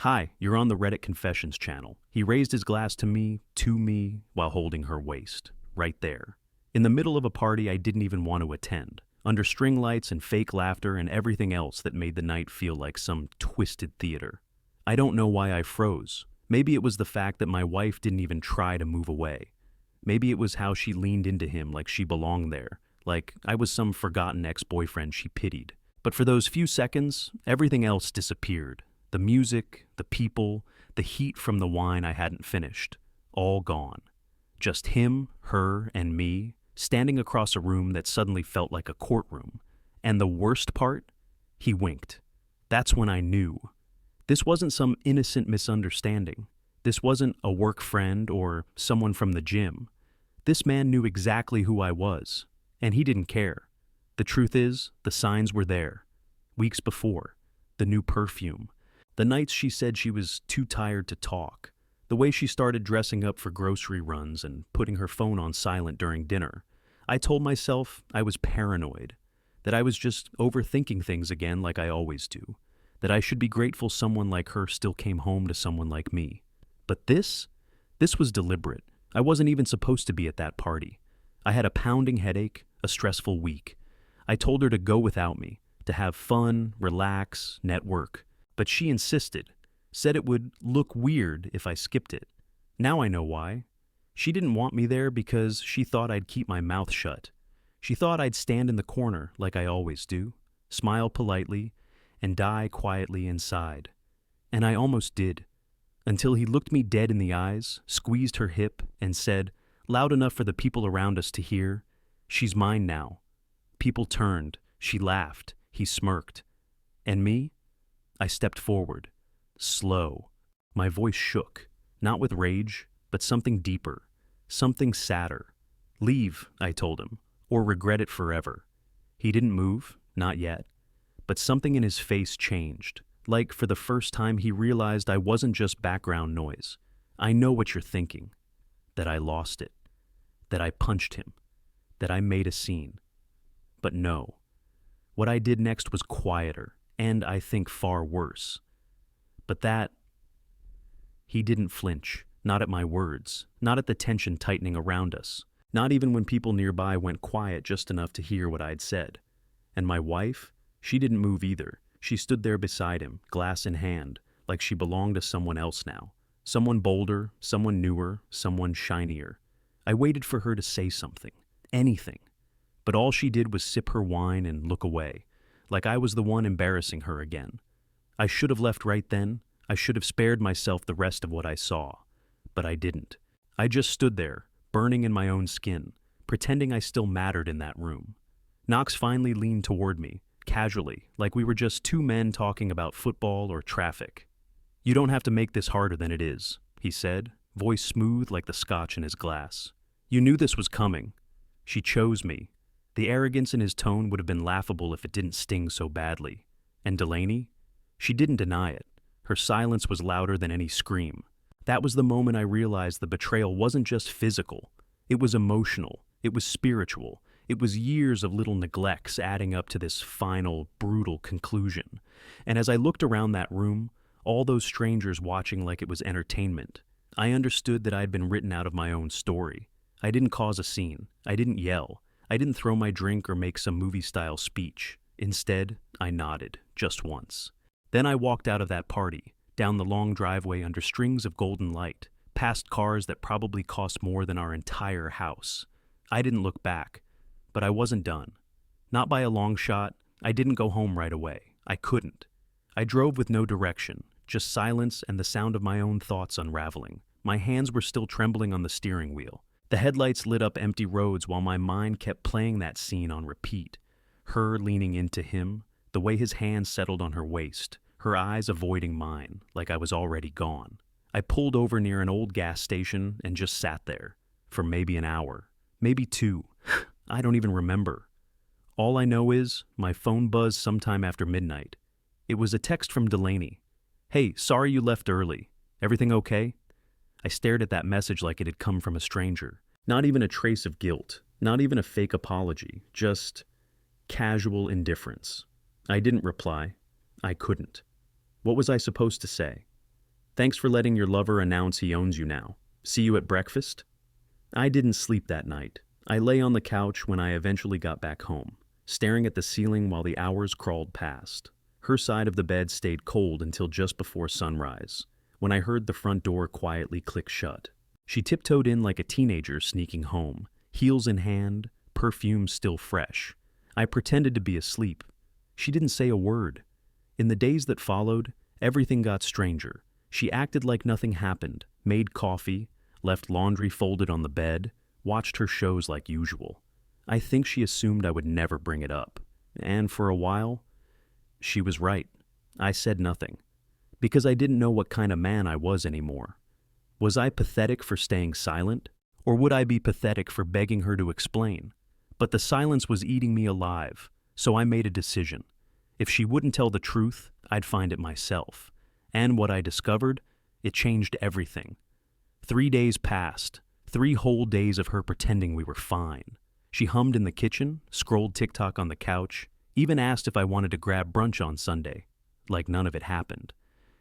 Hi, you're on the Reddit Confessions channel. He raised his glass to me, while holding her waist. Right there. In the middle of a party I didn't even want to attend. Under string lights and fake laughter and everything else that made the night feel like some twisted theater. I don't know why I froze. Maybe it was the fact that my wife didn't even try to move away. Maybe it was how she leaned into him like she belonged there, like I was some forgotten ex-boyfriend she pitied. But for those few seconds, everything else disappeared. The music, the people, the heat from the wine I hadn't finished. All gone. Just him, her, and me, standing across a room that suddenly felt like a courtroom. And the worst part? He winked. That's when I knew. This wasn't some innocent misunderstanding. This wasn't a work friend or someone from the gym. This man knew exactly who I was, and he didn't care. The truth is, the signs were there. Weeks before. The new perfume. The nights she said she was too tired to talk. The way she started dressing up for grocery runs and putting her phone on silent during dinner. I told myself I was paranoid. That I was just overthinking things again like I always do. That I should be grateful someone like her still came home to someone like me. But this was deliberate. I wasn't even supposed to be at that party. I had a pounding headache, a stressful week. I told her to go without me, to have fun, relax, network. But she insisted, said it would look weird if I skipped it. Now I know why. She didn't want me there because she thought I'd keep my mouth shut. She thought I'd stand in the corner like I always do, smile politely, and die quietly inside. And I almost did. Until he looked me dead in the eyes, squeezed her hip, and said, loud enough for the people around us to hear, "She's mine now." People turned. She laughed. He smirked. And me? I stepped forward. Slow. My voice shook. Not with rage, but something deeper. Something sadder. Leave, I told him, or regret it forever. He didn't move, not yet. But something in his face changed. Like, for the first time, he realized I wasn't just background noise. I know what you're thinking. That I lost it. That I punched him. That I made a scene. But no. What I did next was quieter, and I think far worse. But he didn't flinch. Not at my words. Not at the tension tightening around us. Not even when people nearby went quiet just enough to hear what I'd said. And my wife? She didn't move either. She stood there beside him, glass in hand, like she belonged to someone else now. Someone bolder, someone newer, someone shinier. I waited for her to say something. Anything. But all she did was sip her wine and look away, like I was the one embarrassing her again. I should have left right then. I should have spared myself the rest of what I saw. But I didn't. I just stood there, burning in my own skin, pretending I still mattered in that room. Knox finally leaned toward me, casually, like we were just two men talking about football or traffic. "You don't have to make this harder than it is," he said, voice smooth like the scotch in his glass. "You knew this was coming. She chose me." The arrogance in his tone would have been laughable if it didn't sting so badly. And Delaney? She didn't deny it. Her silence was louder than any scream. That was the moment I realized the betrayal wasn't just physical. It was emotional. It was spiritual. It was years of little neglects adding up to this final, brutal conclusion. And as I looked around that room, all those strangers watching like it was entertainment, I understood that I'd been written out of my own story. I didn't cause a scene. I didn't yell. I didn't throw my drink or make some movie-style speech. Instead, I nodded, just once. Then I walked out of that party, down the long driveway under strings of golden light, past cars that probably cost more than our entire house. I didn't look back, but I wasn't done. Not by a long shot. I didn't go home right away. I couldn't. I drove with no direction, just silence and the sound of my own thoughts unraveling. My hands were still trembling on the steering wheel. The headlights lit up empty roads while my mind kept playing that scene on repeat. Her leaning into him, the way his hands settled on her waist, her eyes avoiding mine, like I was already gone. I pulled over near an old gas station and just sat there, for maybe an hour, maybe two. I don't even remember. All I know is my phone buzzed sometime after midnight. It was a text from Delaney. "Hey, sorry you left early. Everything okay?" I stared at that message like it had come from a stranger. Not even a trace of guilt, not even a fake apology, just casual indifference. I didn't reply. I couldn't. What was I supposed to say? Thanks for letting your lover announce he owns you now. See you at breakfast? I didn't sleep that night. I lay on the couch when I eventually got back home, staring at the ceiling while the hours crawled past. Her side of the bed stayed cold until just before sunrise, when I heard the front door quietly click shut. She tiptoed in like a teenager sneaking home, heels in hand, perfume still fresh. I pretended to be asleep. She didn't say a word. In the days that followed, everything got stranger. She acted like nothing happened, made coffee, left laundry folded on the bed, watched her shows like usual. I think she assumed I would never bring it up. And for a while, she was right. I said nothing. Because I didn't know what kind of man I was anymore. Was I pathetic for staying silent? Or would I be pathetic for begging her to explain? But the silence was eating me alive, so I made a decision. If she wouldn't tell the truth, I'd find it myself. And what I discovered, it changed everything. 3 days passed, 3 whole days of her pretending we were fine. She hummed in the kitchen, scrolled TikTok on the couch, even asked if I wanted to grab brunch on Sunday, like none of it happened.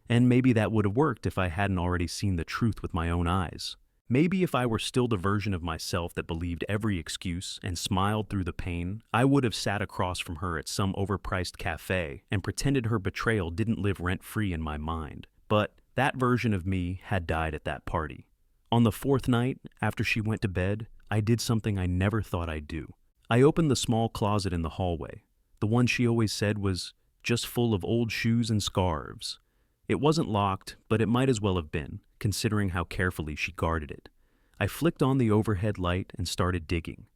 And maybe that would have worked if I hadn't already seen the truth with my own eyes. Maybe if I were still the version of myself that believed every excuse and smiled through the pain, I would have sat across from her at some overpriced cafe and pretended her betrayal didn't live rent-free in my mind. But that version of me had died at that party. On the 4th night, after she went to bed, I did something I never thought I'd do. I opened the small closet in the hallway, the one she always said was just full of old shoes and scarves. It wasn't locked, but it might as well have been, considering how carefully she guarded it. I flicked on the overhead light and started digging.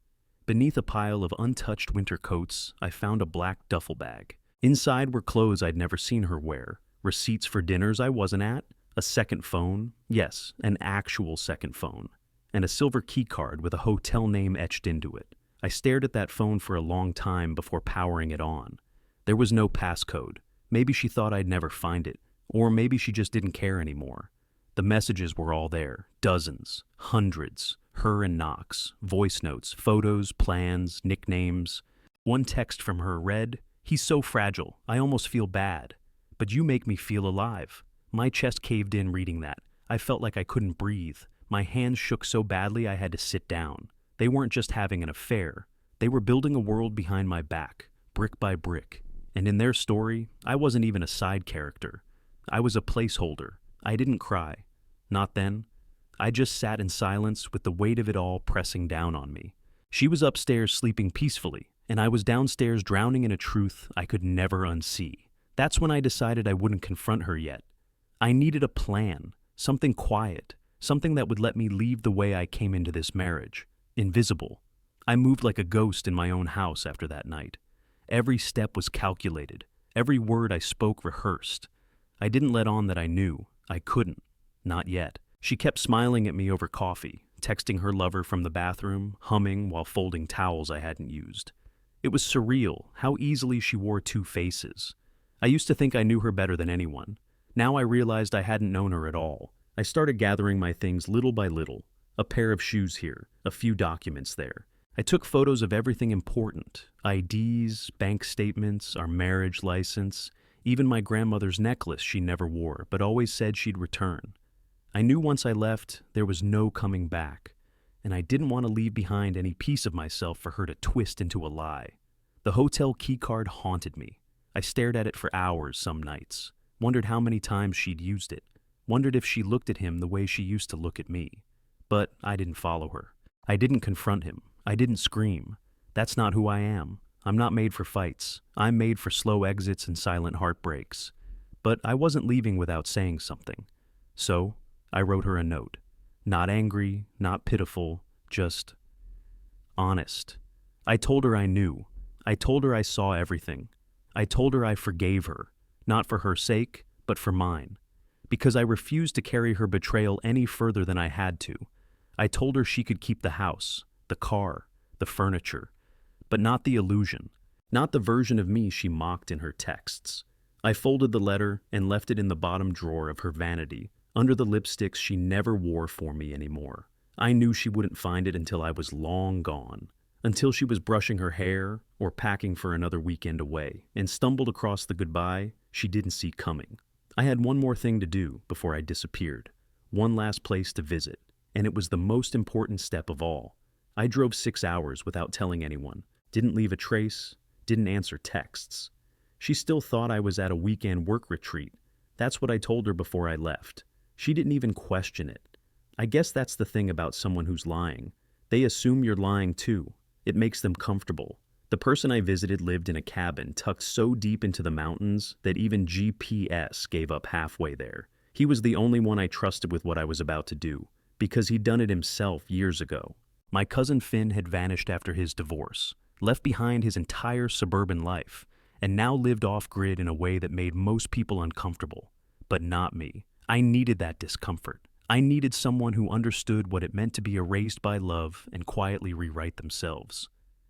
Beneath a pile of untouched winter coats, I found a black duffel bag. Inside were clothes I'd never seen her wear, receipts for dinners I wasn't at, a second phone, yes, an actual second phone, and a silver key card with a hotel name etched into it. I stared at that phone for a long time before powering it on. There was no passcode. Maybe she thought I'd never find it, or maybe she just didn't care anymore. The messages were all there, dozens, hundreds, her and Knox, voice notes, photos, plans, nicknames. One text from her read, "He's so fragile, I almost feel bad. But you make me feel alive." My chest caved in reading that. I felt like I couldn't breathe. My hands shook so badly I had to sit down. They weren't just having an affair. They were building a world behind my back, brick by brick. And in their story, I wasn't even a side character. I was a placeholder. I didn't cry. Not then. I just sat in silence with the weight of it all pressing down on me. She was upstairs sleeping peacefully, and I was downstairs drowning in a truth I could never unsee. That's when I decided I wouldn't confront her yet. I needed a plan, something quiet, something that would let me leave the way I came into this marriage, invisible. I moved like a ghost in my own house after that night. Every step was calculated, every word I spoke rehearsed. I didn't let on that I knew. I couldn't. Not yet. She kept smiling at me over coffee, texting her lover from the bathroom, humming while folding towels I hadn't used. It was surreal how easily she wore 2 faces. I used to think I knew her better than anyone. Now I realized I hadn't known her at all. I started gathering my things little by little. A pair of shoes here, a few documents there. I took photos of everything important. IDs, bank statements, our marriage license, even my grandmother's necklace she never wore, but always said she'd return. I knew once I left, there was no coming back, and I didn't want to leave behind any piece of myself for her to twist into a lie. The hotel keycard haunted me. I stared at it for hours some nights, wondered how many times she'd used it, wondered if she looked at him the way she used to look at me. But I didn't follow her. I didn't confront him. I didn't scream. That's not who I am. I'm not made for fights. I'm made for slow exits and silent heartbreaks. But I wasn't leaving without saying something. So I wrote her a note. Not angry, not pitiful, just honest. I told her I knew. I told her I saw everything. I told her I forgave her, not for her sake, but for mine. Because I refused to carry her betrayal any further than I had to. I told her she could keep the house, the car, the furniture, but not the illusion, not the version of me she mocked in her texts. I folded the letter and left it in the bottom drawer of her vanity, under the lipsticks she never wore for me anymore. I knew she wouldn't find it until I was long gone, until she was brushing her hair or packing for another weekend away, and stumbled across the goodbye she didn't see coming. I had one more thing to do before I disappeared, one last place to visit, and it was the most important step of all. I drove 6 hours without telling anyone, didn't leave a trace, didn't answer texts. She still thought I was at a weekend work retreat. That's what I told her before I left. She didn't even question it. I guess that's the thing about someone who's lying. They assume you're lying too. It makes them comfortable. The person I visited lived in a cabin tucked so deep into the mountains that even GPS gave up halfway there. He was the only one I trusted with what I was about to do, because he'd done it himself years ago. My cousin Finn had vanished after his divorce, left behind his entire suburban life, and now lived off-grid in a way that made most people uncomfortable. But not me. I needed that discomfort. I needed someone who understood what it meant to be erased by love and quietly rewrite themselves.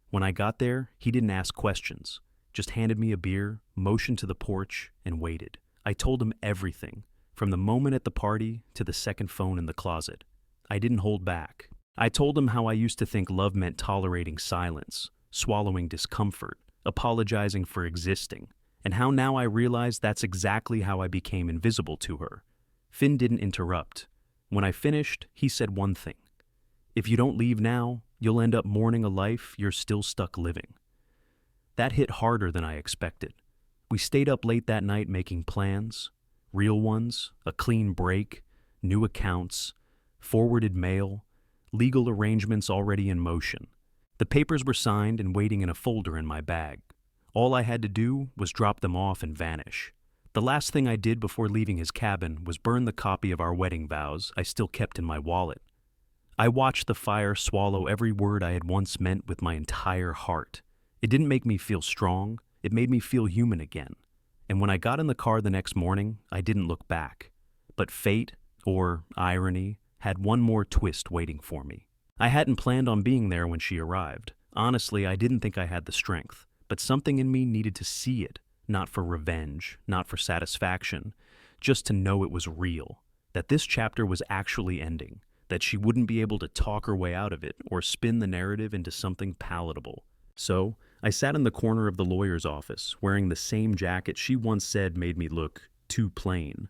When I got there, he didn't ask questions, just handed me a beer, motioned to the porch, and waited. I told him everything, from the moment at the party to the second phone in the closet. I didn't hold back. I told him how I used to think love meant tolerating silence, swallowing discomfort, apologizing for existing, and how now I realize that's exactly how I became invisible to her. Finn didn't interrupt. When I finished, he said one thing. If you don't leave now, you'll end up mourning a life you're still stuck living. That hit harder than I expected. We stayed up late that night making plans, real ones, a clean break, new accounts, forwarded mail, legal arrangements already in motion. The papers were signed and waiting in a folder in my bag. All I had to do was drop them off and vanish. The last thing I did before leaving his cabin was burn the copy of our wedding vows I still kept in my wallet. I watched the fire swallow every word I had once meant with my entire heart. It didn't make me feel strong, it made me feel human again. And when I got in the car the next morning, I didn't look back. But fate, or irony, had one more twist waiting for me. I hadn't planned on being there when she arrived. Honestly, I didn't think I had the strength, but something in me needed to see it, not for revenge, not for satisfaction, just to know it was real, that this chapter was actually ending, that she wouldn't be able to talk her way out of it or spin the narrative into something palatable. So, I sat in the corner of the lawyer's office, wearing the same jacket she once said made me look too plain,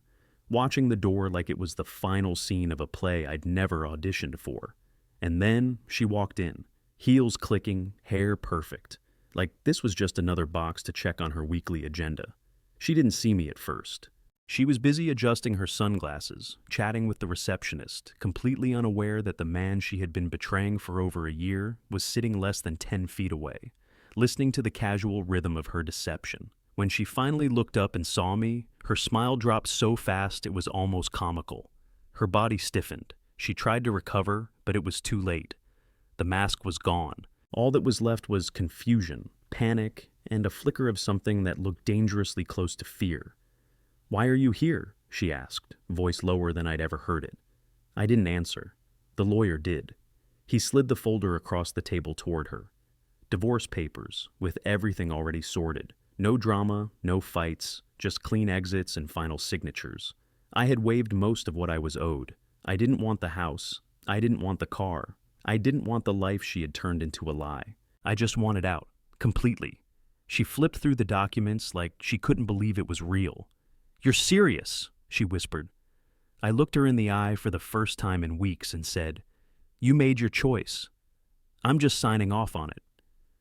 watching the door like it was the final scene of a play I'd never auditioned for. And then she walked in, heels clicking, hair perfect, like this was just another box to check on her weekly agenda. She didn't see me at first. She was busy adjusting her sunglasses, chatting with the receptionist, completely unaware that the man she had been betraying for over a year was sitting less than 10 feet away, listening to the casual rhythm of her deception. When she finally looked up and saw me, her smile dropped so fast it was almost comical. Her body stiffened. She tried to recover, but it was too late. The mask was gone. All that was left was confusion, panic, and a flicker of something that looked dangerously close to fear. "Why are you here?" she asked, voice lower than I'd ever heard it. I didn't answer. The lawyer did. He slid the folder across the table toward her. Divorce papers, with everything already sorted. No drama, no fights, just clean exits and final signatures. I had waived most of what I was owed. I didn't want the house. I didn't want the car. I didn't want the life she had turned into a lie. I just wanted out, completely. She flipped through the documents like she couldn't believe it was real. "You're serious," she whispered. I looked her in the eye for the first time in weeks and said, "You made your choice. I'm just signing off on it."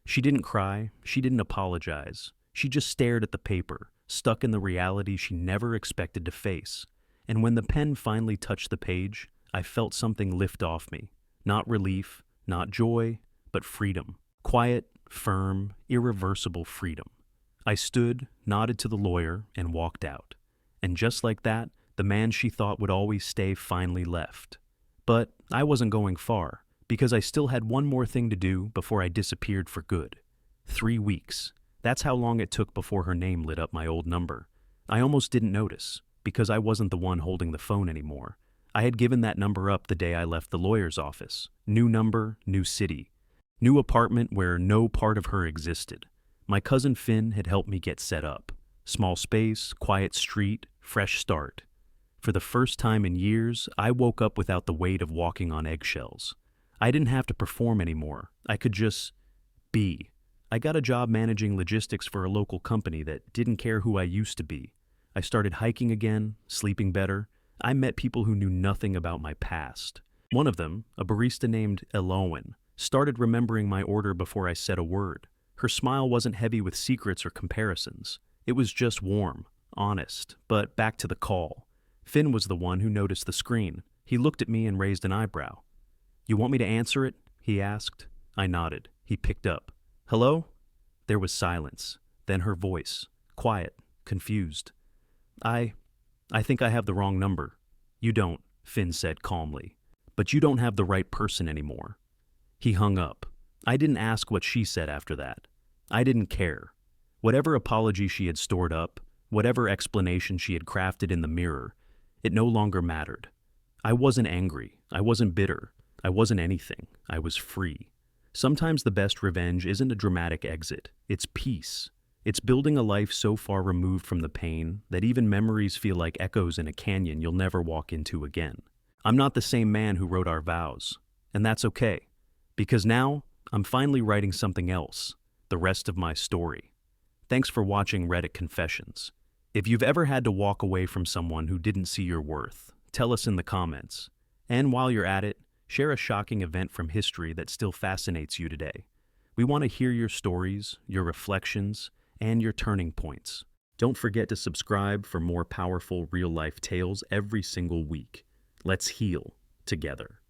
She didn't cry. She didn't apologize. She just stared at the paper, stuck in the reality she never expected to face. And when the pen finally touched the page, I felt something lift off me. Not relief, not joy, but freedom. Quiet, firm, irreversible freedom. I stood, nodded to the lawyer, and walked out. And just like that, the man she thought would always stay finally left. But I wasn't going far, because I still had one more thing to do before I disappeared for good. 3 weeks. That's how long it took before her name lit up my old number. I almost didn't notice, because I wasn't the one holding the phone anymore. I had given that number up the day I left the lawyer's office. New number, new city. New apartment where no part of her existed. My cousin Finn had helped me get set up. Small space, quiet street, fresh start. For the first time in years, I woke up without the weight of walking on eggshells. I didn't have to perform anymore. I could just be. I got a job managing logistics for a local company that didn't care who I used to be. I started hiking again, sleeping better. I met people who knew nothing about my past. One of them, a barista named Elowen, started remembering my order before I said a word. Her smile wasn't heavy with secrets or comparisons. It was just warm, honest. But back to the call. Finn was the one who noticed the screen. He looked at me and raised an eyebrow. "You want me to answer it?" he asked. I nodded. He picked up. "Hello?" There was silence. Then her voice, quiet, confused. I think I have the wrong number." "You don't," Finn said calmly. "But you don't have the right person anymore." He hung up. I didn't ask what she said after that. I didn't care. Whatever apology she had stored up, whatever explanation she had crafted in the mirror, it no longer mattered. I wasn't angry. I wasn't bitter. I wasn't anything. I was free. Sometimes the best revenge isn't a dramatic exit. It's peace. It's building a life so far removed from the pain that even memories feel like echoes in a canyon you'll never walk into again. I'm not the same man who wrote our vows, and that's okay, because now I'm finally writing something else, the rest of my story. Thanks for watching Reddit Confessions. If you've ever had to walk away from someone who didn't see your worth, tell us in the comments. And while you're at it, share a shocking event from history that still fascinates you today. We want to hear your stories, your reflections, and your turning points. Don't forget to subscribe for more powerful real-life tales every single week. Let's heal together.